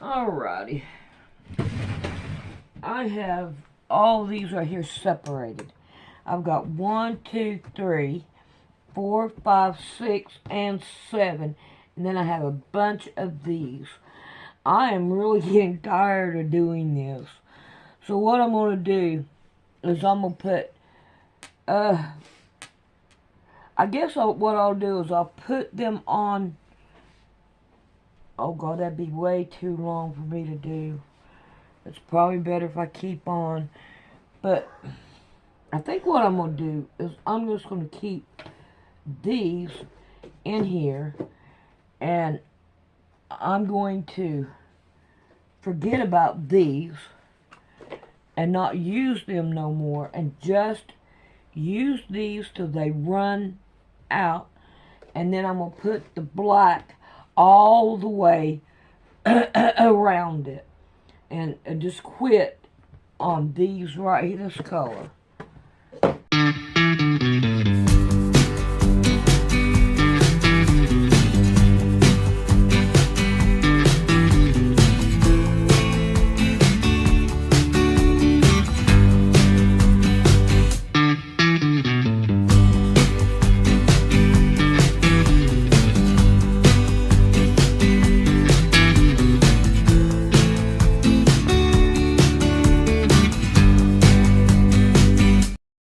Alrighty. I have all these right here separated. I've got 1, 2, 3, 4, 5, 6, and 7. And then I have a bunch of these. I am really getting tired of doing this. So what I'm going to do is I'm going to put, I guess what I'll do is I'll put them on. Oh God, that'd be way too long for me to do. It's probably better if I keep on. But I think what I'm going to do is I'm just going to keep these in here. And I'm going to forget about these and not use them no more. And just use these till they run out. And then I'm going to put the black all the way around it. And just quit on these right here, this color.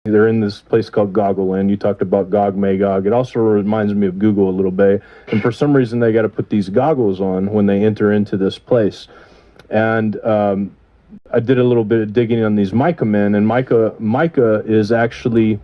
They're in this place called Goggle Land. You talked about Gog Magog. It also reminds me of Google a little bit. And for some reason, they got to put these goggles on when they enter into this place. And I did a little bit of digging on these mica men. And mica is actually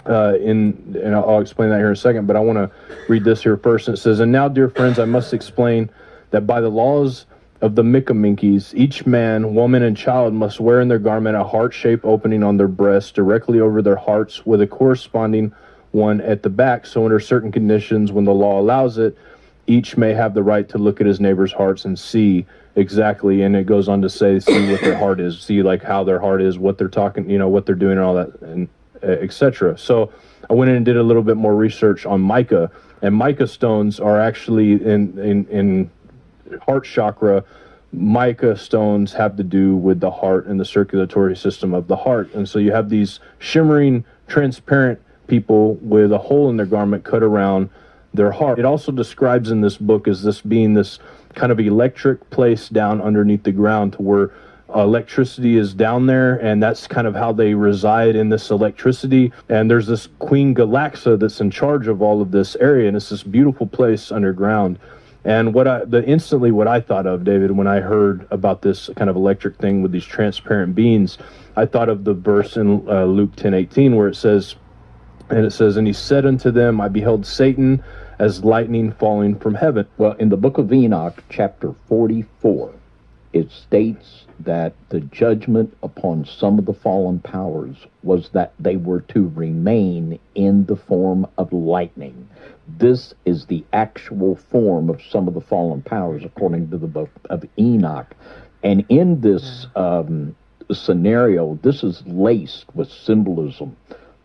and I'll explain that here in a second. But I want to read this here first. It says, "And now, dear friends, I must explain that by the laws of the Miccaminkes, each man, woman, and child must wear in their garment a heart-shaped opening on their breast directly over their hearts with a corresponding one at the back. So under certain conditions, when the law allows it, each may have the right to look at his neighbor's hearts and see exactly." And it goes on to say, see what their heart is, see like how their heart is, what they're talking, what they're doing and all that, and etc. So I went in and did a little bit more research on mica, and mica stones are actually in heart chakra. Mica stones have to do with the heart and the circulatory system of the heart. And so you have these shimmering, transparent people with a hole in their garment cut around their heart. It also describes in this book as this being this kind of electric place down underneath the ground to where electricity is down there, and that's kind of how they reside in this electricity. And there's this Queen Galaxa that's in charge of all of this area, and it's this beautiful place underground. And what I thought of, David, when I heard about this kind of electric thing with these transparent beings, I thought of the verse in Luke 10:18 where it says, "And he said unto them, I beheld Satan as lightning falling from heaven." Well, in the book of Enoch, chapter 44, it states that the judgment upon some of the fallen powers was that they were to remain in the form of lightning. This is the actual form of some of the fallen powers, according to the book of Enoch. And in this scenario, this is laced with symbolism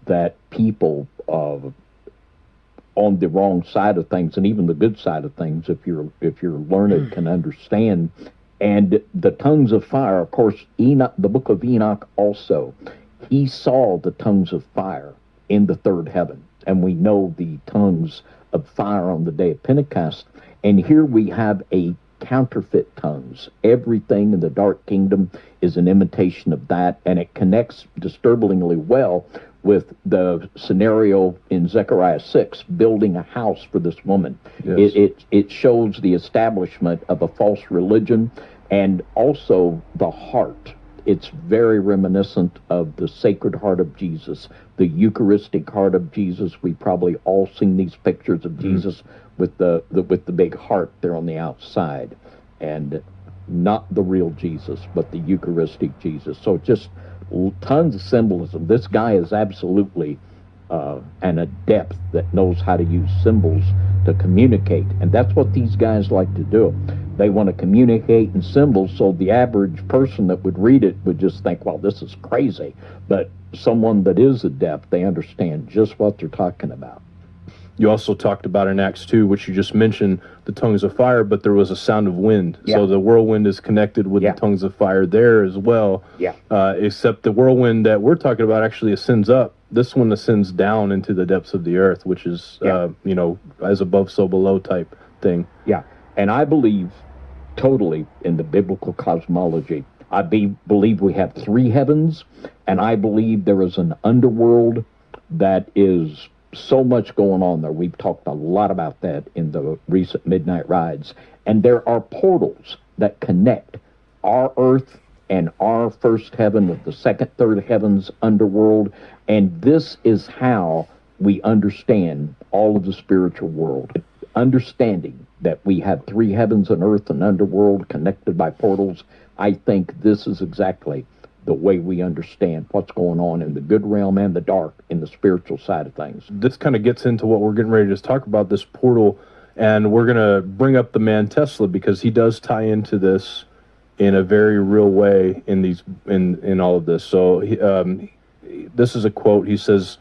that people on the wrong side of things, and even the good side of things, if you're learned, can understand. And the tongues of fire, of course, Enoch, the book of Enoch also, he saw the tongues of fire in the third heaven. And we know the tongues of fire on the day of Pentecost. And here we have a counterfeit tongues. Everything in the dark kingdom is an imitation of that, and it connects disturbingly well with the scenario in Zechariah 6, building a house for this woman. Yes. It shows the establishment of a false religion, and also the heart. It's very reminiscent of the Sacred Heart of Jesus, the Eucharistic Heart of Jesus. We probably all seen these pictures of Jesus with the big heart there on the outside, and not the real Jesus, but the Eucharistic Jesus. So just tons of symbolism. This guy is absolutely an adept that knows how to use symbols to communicate, and that's what these guys like to do. They want to communicate in symbols, so the average person that would read it would just think, well, this is crazy. But someone that is adept, they understand just what they're talking about. You also talked about in Acts 2, which you just mentioned, the tongues of fire, but there was a sound of wind. Yeah. So the whirlwind is connected with Yeah. the tongues of fire there as well. Yeah. Except the whirlwind that we're talking about actually ascends up. This one ascends down into the depths of the earth, which is, as above, so below type thing. Yeah. And I believe totally in the biblical cosmology. I believe we have three heavens, and I believe there is an underworld that is so much going on there. We've talked a lot about that in the recent Midnight Rides. And there are portals that connect our earth and our first heaven with the second, third heavens underworld. And this is how we understand all of the spiritual world. Understanding that we have three heavens and earth and underworld connected by portals, I think this is exactly the way we understand what's going on in the good realm and the dark in the spiritual side of things. This kind of gets into what we're getting ready to talk about, this portal, and we're going to bring up the man Tesla because he does tie into this in a very real way in all of this. So this is a quote. He says,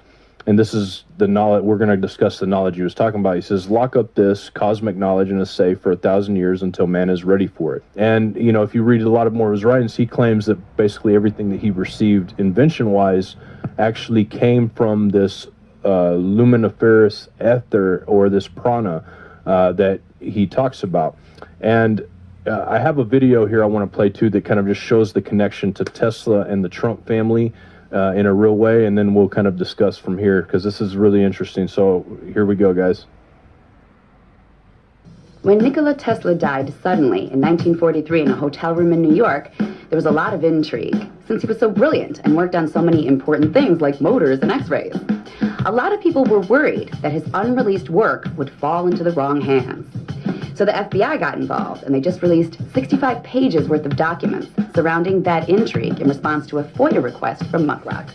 and this is the knowledge, we're going to discuss the knowledge he was talking about. He says, lock up this cosmic knowledge in a safe for 1,000 years until man is ready for it. And, if you read a lot more of his writings, he claims that basically everything that he received invention-wise actually came from this luminiferous ether, or this prana that he talks about. And I have a video here I want to play too that kind of just shows the connection to Tesla and the Trump family in a real way, and then we'll kind of discuss from here because this is really interesting. So here we go, guys. When Nikola Tesla died suddenly in 1943 in a hotel room in New York, there was a lot of intrigue since he was so brilliant and worked on so many important things like motors and x-rays. A lot of people were worried that his unreleased work would fall into the wrong hands. So the FBI got involved, and they just released 65 pages worth of documents surrounding that intrigue in response to a FOIA request from Muckrock.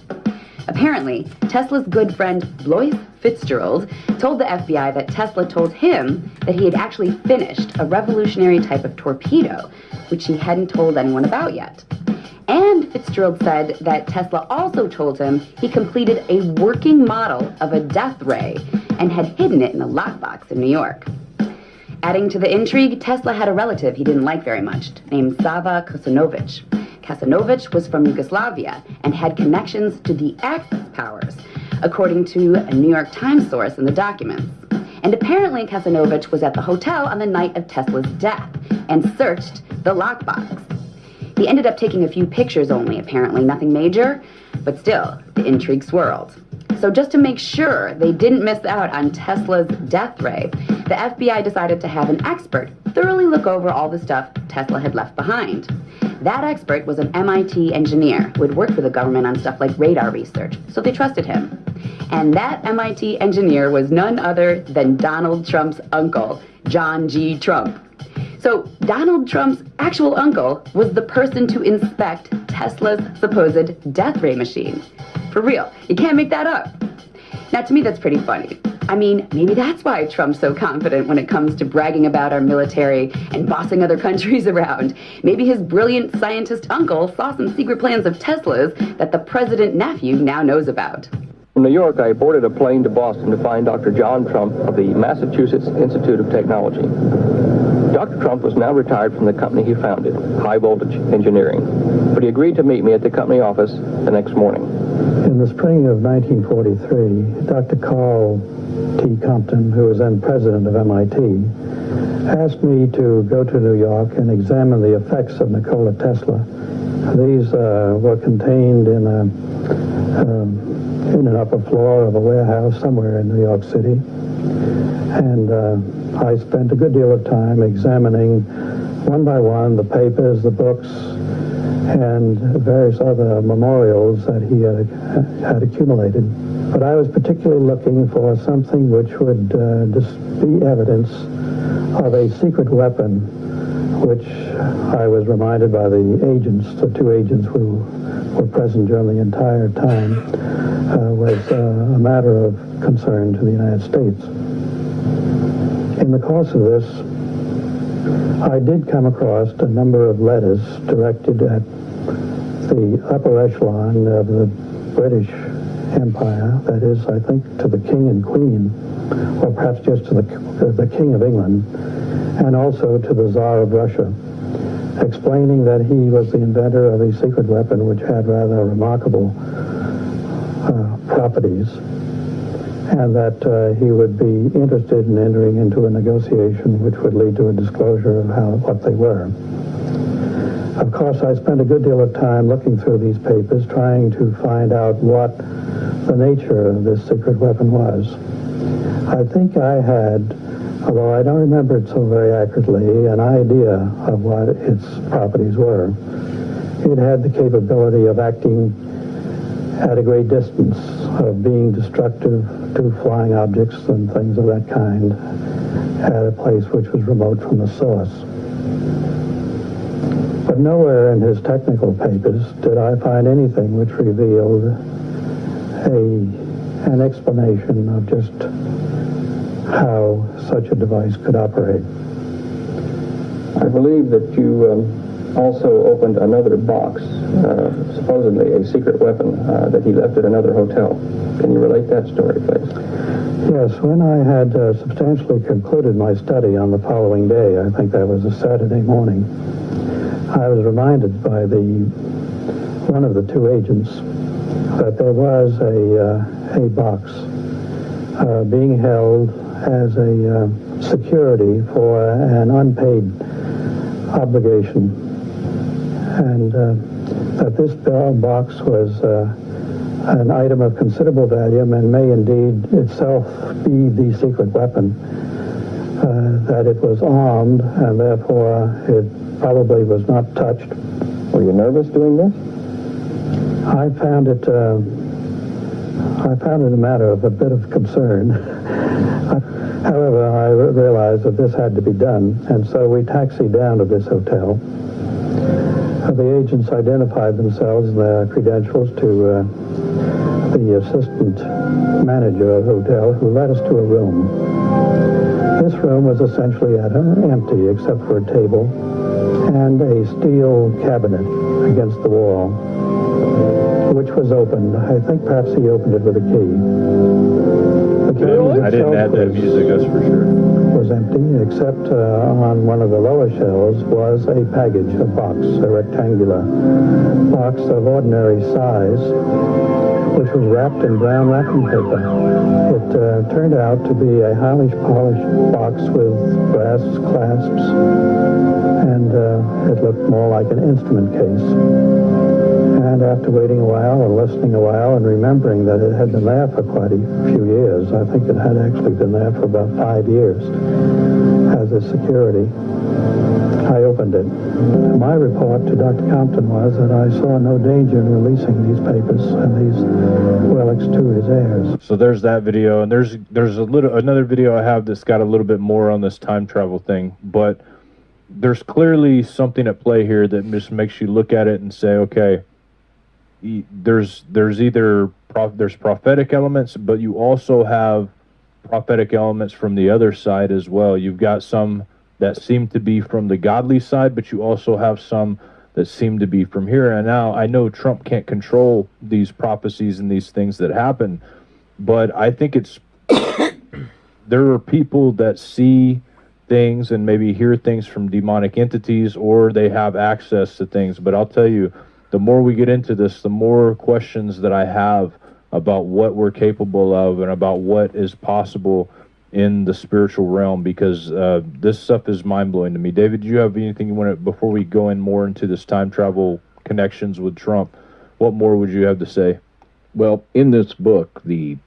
Apparently, Tesla's good friend Blois Fitzgerald told the FBI that Tesla told him that he had actually finished a revolutionary type of torpedo, which he hadn't told anyone about yet. And Fitzgerald said that Tesla also told him he completed a working model of a death ray and had hidden it in a lockbox in New York. Adding to the intrigue, Tesla had a relative he didn't like very much, named Sava Kasanovic. Kasanovic was from Yugoslavia and had connections to the Axis powers, according to a New York Times source in the documents. And apparently Kasanovic was at the hotel on the night of Tesla's death and searched the lockbox. He ended up taking a few pictures only, apparently, nothing major, but still, the intrigue swirled. So just to make sure they didn't miss out on Tesla's death ray, the FBI decided to have an expert thoroughly look over all the stuff Tesla had left behind. That expert was an MIT engineer who had worked for the government on stuff like radar research, so they trusted him. And that MIT engineer was none other than Donald Trump's uncle, John G. Trump. So Donald Trump's actual uncle was the person to inspect Tesla's supposed death ray machine. For real, you can't make that up. Now, to me, that's pretty funny. I mean, maybe that's why Trump's so confident when it comes to bragging about our military and bossing other countries around. Maybe his brilliant scientist uncle saw some secret plans of Tesla's that the president nephew now knows about. From New York, I boarded a plane to Boston to find Dr. John Trump of the Massachusetts Institute of Technology. Dr. Trump was now retired from the company he founded, High Voltage Engineering, but he agreed to meet me at the company office the next morning. In the spring of 1943, Dr. Carl T. Compton, who was then president of MIT, asked me to go to New York and examine the effects of Nikola Tesla. These were contained in an upper floor of a warehouse somewhere in New York City. And I spent a good deal of time examining one by one the papers, the books, and various other memorials that he had accumulated. But I was particularly looking for something which would be evidence of a secret weapon, which I was reminded by the agents, the two agents who were present during the entire time, was a matter of concern to the United States. In the course of this, I did come across a number of letters directed at the upper echelon of the British Empire, that is, I think, to the King and Queen or perhaps just to the King of England, and also to the Tsar of Russia, explaining that he was the inventor of a secret weapon which had rather remarkable properties, and that he would be interested in entering into a negotiation which would lead to a disclosure of what they were. Of course, I spent a good deal of time looking through these papers, trying to find out what the nature of this secret weapon was. I think I had, although I don't remember it so very accurately, an idea of what its properties were. It had the capability of acting at a great distance, of being destructive to flying objects and things of that kind at a place which was remote from the source. But nowhere in his technical papers did I find anything which revealed an explanation of just how such a device could operate. I believe that you also opened another box, supposedly a secret weapon that he left at another hotel. Can you relate that story, please? Yes, when I had substantially concluded my study on the following day, I think that was a Saturday morning, I was reminded by one of the two agents that there was a box being held as a security for an unpaid obligation, and that this box was an item of considerable value and may indeed itself be the secret weapon, that it was armed and therefore it probably was not touched. Were you nervous doing this? I found it a matter of a bit of concern. However, I realized that this had to be done, and so we taxied down to this hotel. The agents identified themselves and their credentials to the assistant manager of the hotel, who led us to a room. This room was essentially empty except for a table and a steel cabinet against the wall, which was opened. I think perhaps he opened it with a key. The cabinet I didn't add that music, that's for sure. Was empty, except on one of the lower shelves was a package, a box, a rectangular box of ordinary size, which was wrapped in brown wrapping paper. It turned out to be a highly polished box with brass clasps, and it looked more like an instrument case. And after waiting a while and listening a while and remembering that it had been there for quite a few years, I think it had actually been there for about 5 years as a security, I opened it. My report to Dr. Compton was that I saw no danger in releasing these papers and these relics to his heirs. So there's that video, and there's another video I have that's got a little bit more on this time travel thing, but there's clearly something at play here that just makes you look at it and say, okay, there's prophetic elements, but you also have prophetic elements from the other side as well. You've got some that seem to be from the godly side, but you also have some that seem to be from here. And now I know Trump can't control these prophecies and these things that happen, but I think it's there are people that see things and maybe hear things from demonic entities, or they have access to things. But I'll tell you, the more we get into this, the more questions that I have about what we're capable of and about what is possible in the spiritual realm, because this stuff is mind-blowing to me. David, do you have anything you want to, before we go in more into this time travel connections with Trump, what more would you have to say? Well, in this book, The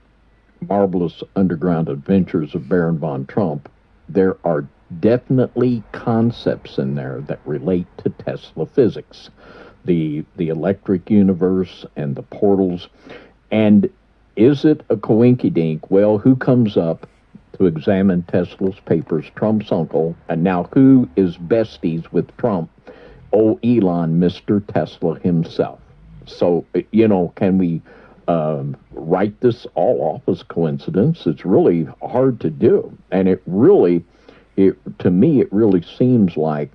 Marvelous Underground Adventures of Baron von Trump, there are definitely concepts in there that relate to Tesla physics, the electric universe and the portals. And is it a coinkydink? Well, who comes up to examine Tesla's papers? Trump's uncle. And now who is besties with Trump? Oh, Elon, Mr. Tesla himself. So, can we write this all off as coincidence? It's really hard to do. And to me, it really seems like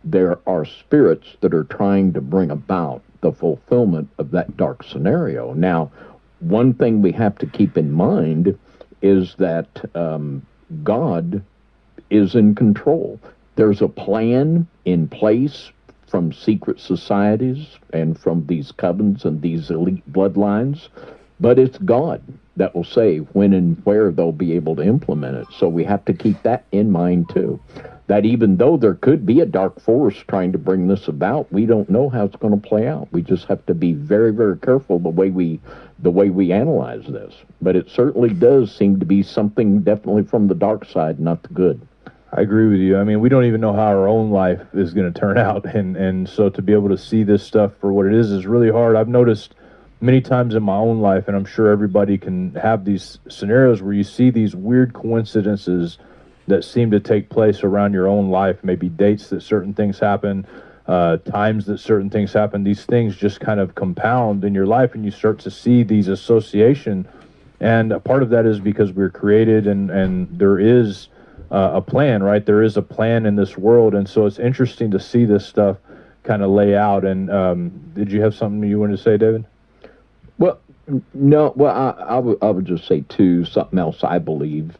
there are spirits that are trying to bring about the fulfillment of that dark scenario. Now, one thing we have to keep in mind is that God is in control. There's a plan in place from secret societies and from these covens and these elite bloodlines, but it's God that will say when and where they'll be able to implement it. So we have to keep that in mind too, that even though there could be a dark force trying to bring this about, we don't know how it's going to play out. We just have to be very, very careful the way we analyze this. But it certainly does seem to be something definitely from the dark side, not the good. I agree with you. I mean, we don't even know how our own life is going to turn out, and so to be able to see this stuff for what it is really hard. I've noticed many times in my own life, and I'm sure everybody can have these scenarios where you see these weird coincidences that seem to take place around your own life, maybe dates that certain things happen, times that certain things happen. These things just kind of compound in your life, and you start to see these association. And a part of that is because we're created, and there is a plan, right? There is a plan in this world, and so it's interesting to see this stuff kind of lay out. And did you have something you wanted to say, David? Well, no. Well, I would just say too, something else. I believe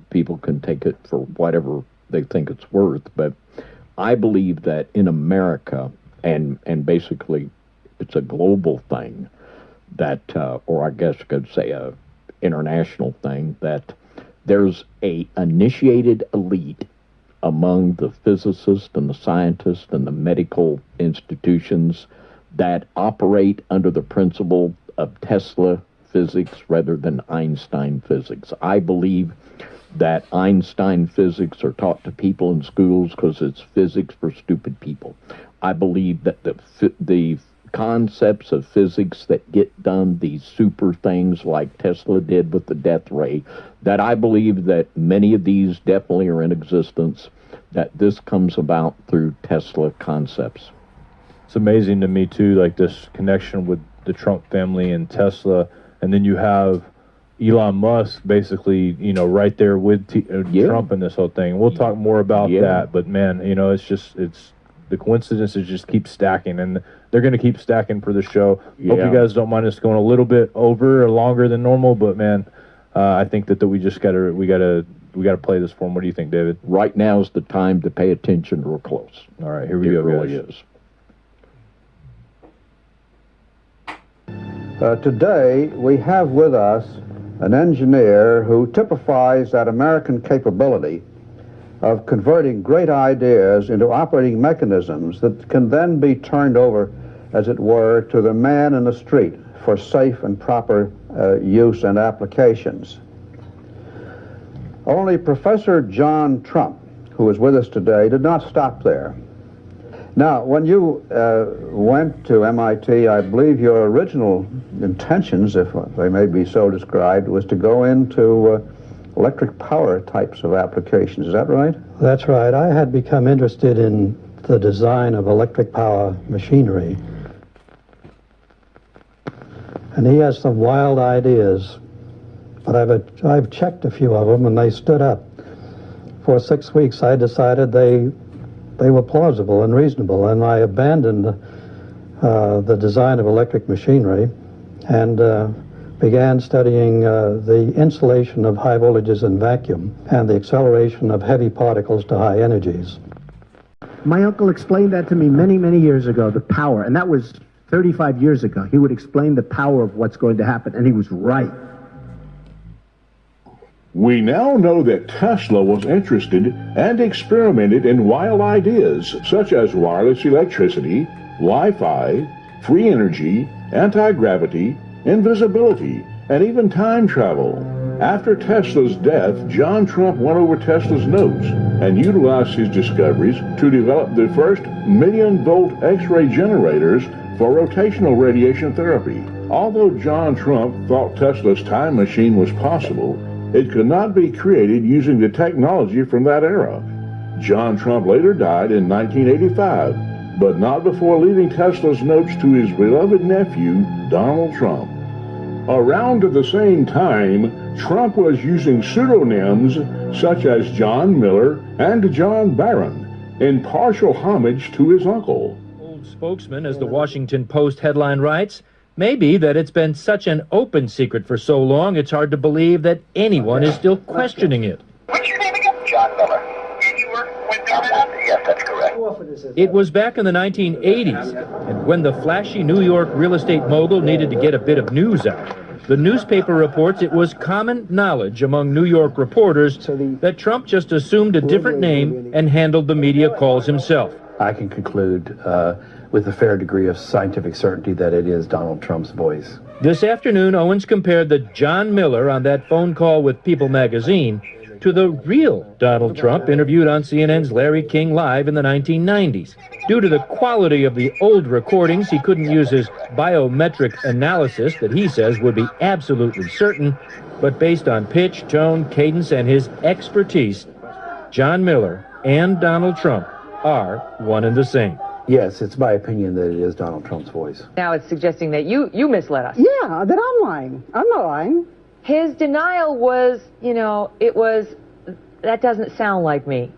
people can take it for whatever they think it's worth, but I believe that in America, and basically it's a global thing, that, or I guess you could say a international thing, that there's a initiated elite among the physicists and the scientists and the medical institutions that operate under the principle of Tesla physics rather than Einstein physics. I believe that Einstein physics are taught to people in schools because it's physics for stupid people. I believe that the concepts of physics that get done, these super things like Tesla did with the death ray, that I believe that many of these definitely are in existence, that this comes about through Tesla concepts. It's amazing to me too, like this connection with the Trump family and Tesla, and then you have Elon Musk basically, right there with Trump in this whole thing. We'll talk more about that, but man, it's the coincidences just keep stacking, and they're going to keep stacking for the show. Hope you guys don't mind us going a little bit over or longer than normal, but man, I think that we just gotta play this for them. What do you think, David? Right now is the time to pay attention real close. All right, here we go. It really is. Today, we have with us an engineer who typifies that American capability of converting great ideas into operating mechanisms that can then be turned over, as it were, to the man in the street for safe and proper use and applications. Only Professor John Trump, who is with us today, did not stop there. Now, when you went to MIT, I believe your original intentions, if they may be so described, was to go into electric power types of applications. Is that right? That's right. I had become interested in the design of electric power machinery. And he has some wild ideas, but I've checked a few of them, and they stood up. For 6 weeks, I decided they were plausible and reasonable, and I abandoned the design of electric machinery and began studying the insulation of high voltages in vacuum and the acceleration of heavy particles to high energies. My uncle explained that to me many, many years ago, the power, and that was 35 years ago. He would explain the power of what's going to happen, and he was right. We now know that Tesla was interested and experimented in wild ideas such as wireless electricity, Wi-Fi, free energy, anti-gravity, invisibility, and even time travel. After Tesla's death, John Trump went over Tesla's notes and utilized his discoveries to develop the first million-volt X-ray generators for rotational radiation therapy. Although John Trump thought Tesla's time machine was possible, it could not be created using the technology from that era. John Trump later died in 1985, but not before leaving Tesla's notes to his beloved nephew, Donald Trump. Around the same time, Trump was using pseudonyms such as John Miller and John Barron in partial homage to his uncle. Old spokesman, as the Washington Post headline writes, Maybe that it's been such an open secret for so long, it's hard to believe that anyone is still questioning it. What's your name again? John Miller. And you work with Donald? Yes, that's correct. It was back in the 1980s, and when the flashy New York real estate mogul needed to get a bit of news out, the newspaper reports it was common knowledge among New York reporters that Trump just assumed a different name and handled the media calls himself. I can conclude with a fair degree of scientific certainty that it is Donald Trump's voice. This afternoon, Owens compared the John Miller on that phone call with People magazine to the real Donald Trump interviewed on CNN's Larry King Live in the 1990s. Due to the quality of the old recordings, he couldn't use his biometric analysis that he says would be absolutely certain, but based on pitch, tone, cadence, and his expertise, John Miller and Donald Trump are one and the same. Yes, it's my opinion that it is Donald Trump's voice. Now it's suggesting that you misled us. Yeah, that I'm lying. I'm not lying. His denial was, that doesn't sound like me.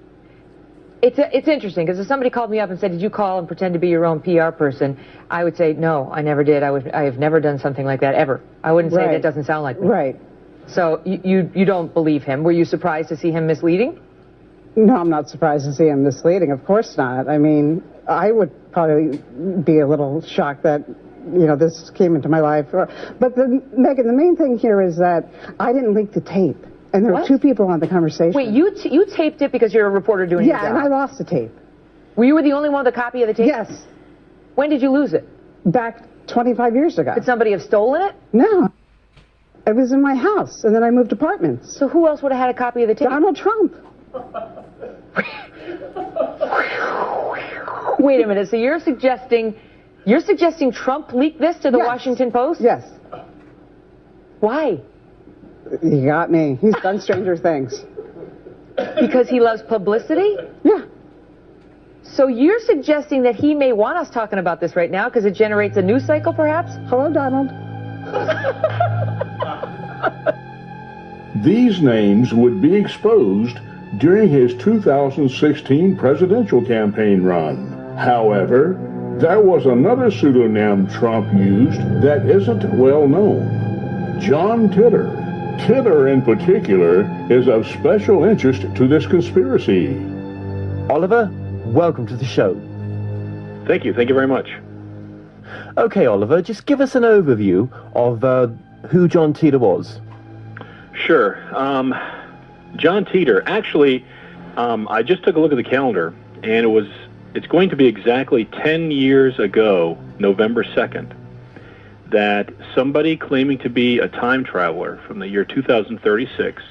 It's interesting, because if somebody called me up and said, did you call and pretend to be your own PR person, I would say, no, I never did. I have never done something like that, ever. I wouldn't say that doesn't sound like me. Right. So you don't believe him. Were you surprised to see him misleading? No, I'm not surprised to see him misleading. Of course not. I mean, I would probably be a little shocked that, this came into my life. But, Megan, the main thing here is that I didn't leak the tape. And there were two people on the conversation. Wait, you taped it because you're a reporter doing your job? Yeah, and I lost the tape. Were you the only one with a copy of the tape? Yes. When did you lose it? Back 25 years ago. Could somebody have stolen it? No. It was in my house, and then I moved apartments. So who else would have had a copy of the tape? Donald Trump. Wait a minute. So you're suggesting Trump leaked this to the Washington Post? Yes. Why? You got me. He's done stranger things. Because he loves publicity? Yeah. So you're suggesting that he may want us talking about this right now because it generates a news cycle, perhaps? Hello, Donald. These names would be exposed during his 2016 presidential campaign run. However, there was another pseudonym Trump used that isn't well known: John Titor. Titor, in particular, is of special interest to this conspiracy. Oliver, welcome to the show. Thank you very much. Okay, Oliver, just give us an overview of who John Titor was. Sure. John Titor, actually, I just took a look at the calendar, and it's going to be exactly 10 years ago, November 2nd, that somebody claiming to be a time traveler from the year 2036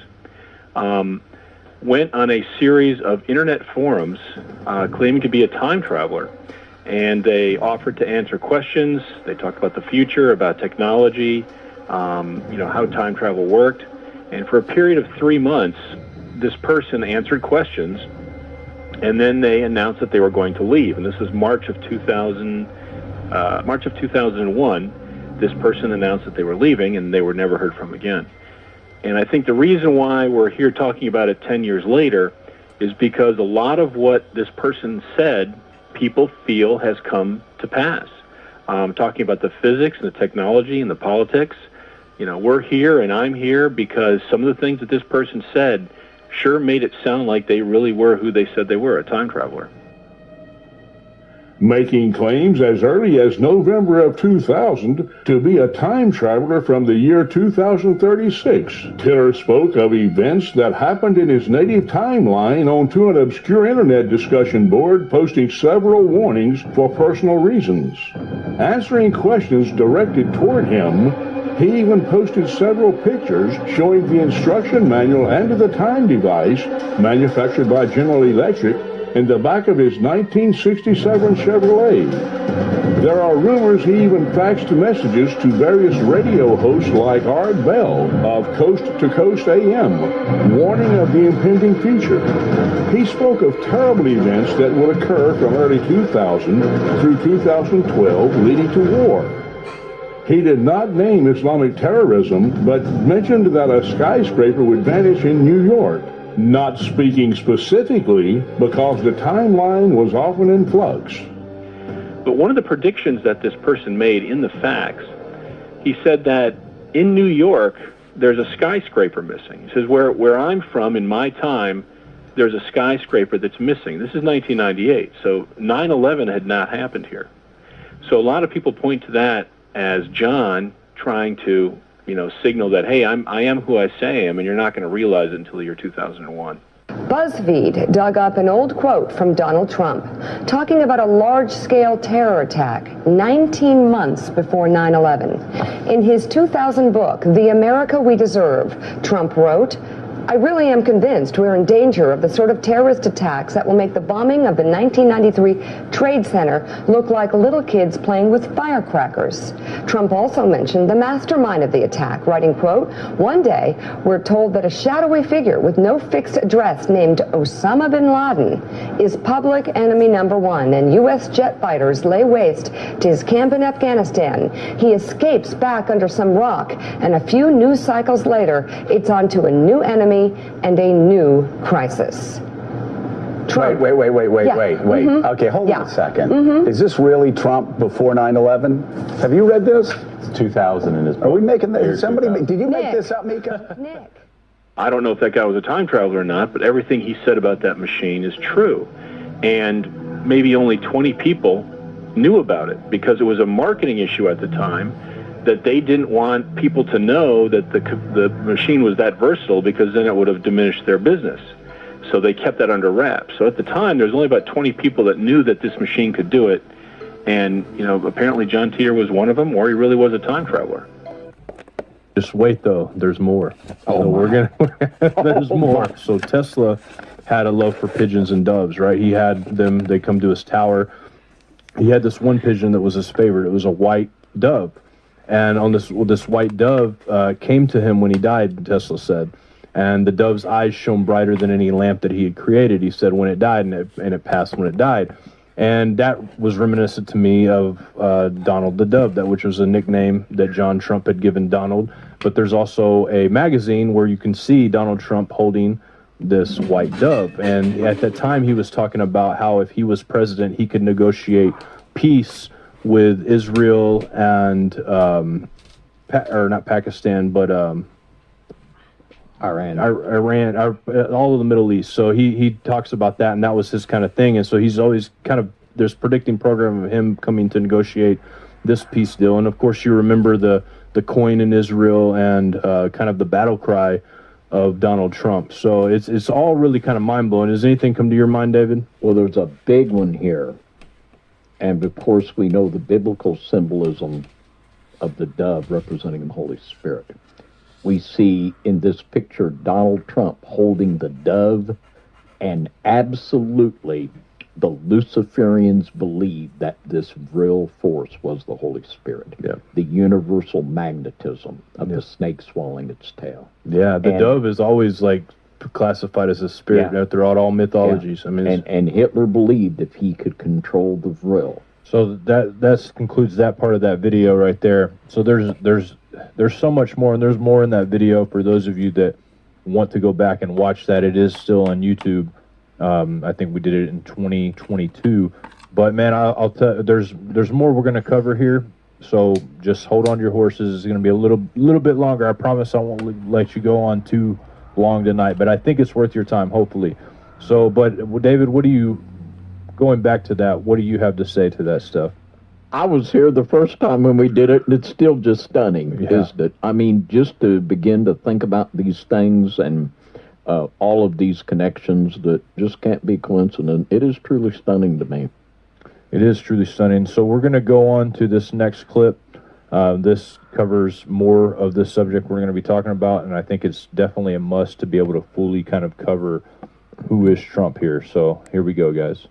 went on a series of internet forums claiming to be a time traveler, and they offered to answer questions. They talked about the future, about technology, how time travel worked. And for a period of 3 months, this person answered questions, and then they announced that they were going to leave. And this is March of 2001. This person announced that they were leaving, and they were never heard from again. And I think the reason why we're here talking about it 10 years later is because a lot of what this person said, people feel has come to pass. Talking about the physics and the technology and the politics. We're here and I'm here because some of the things that this person said sure made it sound like they really were who they said they were, a time traveler. Making claims as early as November of 2000 to be a time traveler from the year 2036. Titor spoke of events that happened in his native timeline onto an obscure internet discussion board, posting several warnings for personal reasons. Answering questions directed toward him, he even posted several pictures showing the instruction manual and the time device, manufactured by General Electric, in the back of his 1967 Chevrolet. There are rumors he even faxed messages to various radio hosts like Art Bell of Coast to Coast AM, warning of the impending future. He spoke of terrible events that would occur from early 2000 through 2012, leading to war. He did not name Islamic terrorism, but mentioned that a skyscraper would vanish in New York, not speaking specifically because the timeline was often in flux. But one of the predictions that this person made in the fax he said that in New York, there's a skyscraper missing. He says, where I'm from, in my time, there's a skyscraper that's missing. This is 1998, so 9/11 had not happened here. So a lot of people point to that as John trying to, signal that, hey, I am who I say I am, and you're not going to realize it until the year 2001. BuzzFeed dug up an old quote from Donald Trump talking about a large-scale terror attack 19 months before 9/11. In his 2000 book, The America We Deserve, Trump wrote, "I really am convinced we're in danger of the sort of terrorist attacks that will make the bombing of the 1993 Trade Center look like little kids playing with firecrackers." Trump also mentioned the mastermind of the attack, writing, quote, "One day, we're told that a shadowy figure with no fixed address named Osama bin Laden is public enemy number one, and U.S. jet fighters lay waste to his camp in Afghanistan. He escapes back under some rock, and a few news cycles later, it's on to a new enemy and a new crisis." Trump. Wait. Yeah. Mm-hmm. Okay, hold on Yeah. a second. Mm-hmm. Is this really Trump before 9/11? Have you read this? It's 2000 in his book. Are we making this? Did you make Nick. this up, Mika? Nick. I don't know if that guy was a time traveler or not, but everything he said about that machine is true. And maybe only 20 people knew about it because it was a marketing issue at the time, that they didn't want people to know that the machine was that versatile, because then it would have diminished their business. So they kept that under wraps. So at the time, there was only about 20 people that knew that this machine could do it. And, apparently John Titor was one of them, or he really was a time traveler. Just wait, though. There's more. There's more. So Tesla had a love for pigeons and doves, right? He had them. They come to his tower. He had this one pigeon that was his favorite. It was a white dove. And on this white dove came to him when he died, Tesla said. And the dove's eyes shone brighter than any lamp that he had created, he said, when it died, and it passed when it died. And that was reminiscent to me of Donald the Dove, which was a nickname that John Trump had given Donald. But there's also a magazine where you can see Donald Trump holding this white dove. And at that time, he was talking about how if he was president, he could negotiate peace with Israel and, or not Pakistan, but Iran, all of the Middle East. So he talks about that, and that was his kind of thing. And so he's always kind of, there's predicting program of him coming to negotiate this peace deal. And of course, you remember the coin in Israel and kind of the battle cry of Donald Trump. So it's all really kind of mind blowing. Does anything come to your mind, David? Well, there's a big one here. And of course, we know the biblical symbolism of the dove representing the Holy Spirit. We see in this picture Donald Trump holding the dove, and absolutely the Luciferians believed that this real force was the Holy Spirit. Yeah. The universal magnetism of the snake swallowing its tail. Yeah, the dove is always like classified as a spirit throughout all mythologies. Yeah. I mean, and Hitler believed if he could control the vril. So that concludes that part of that video right there. So there's so much more, and there's more in that video for those of you that want to go back and watch that. It is still on YouTube. I think we did it in 2022. But man, I'll tell you, there's more we're going to cover here. So just hold on to your horses. It's going to be a little bit longer. I promise I won't let you go on too long tonight, but I think it's worth your time, hopefully. So, but David, going back to that, what do you have to say to that stuff? I was here the first time when we did it, and it's still just stunning, isn't it? I mean, just to begin to think about these things and all of these connections that just can't be coincident, it is truly stunning to me. It is truly stunning. So we're going to go on to this next clip. This covers more of the subject we're going to be talking about, and I think it's definitely a must to be able to fully kind of cover who is Trump here. So here we go, guys.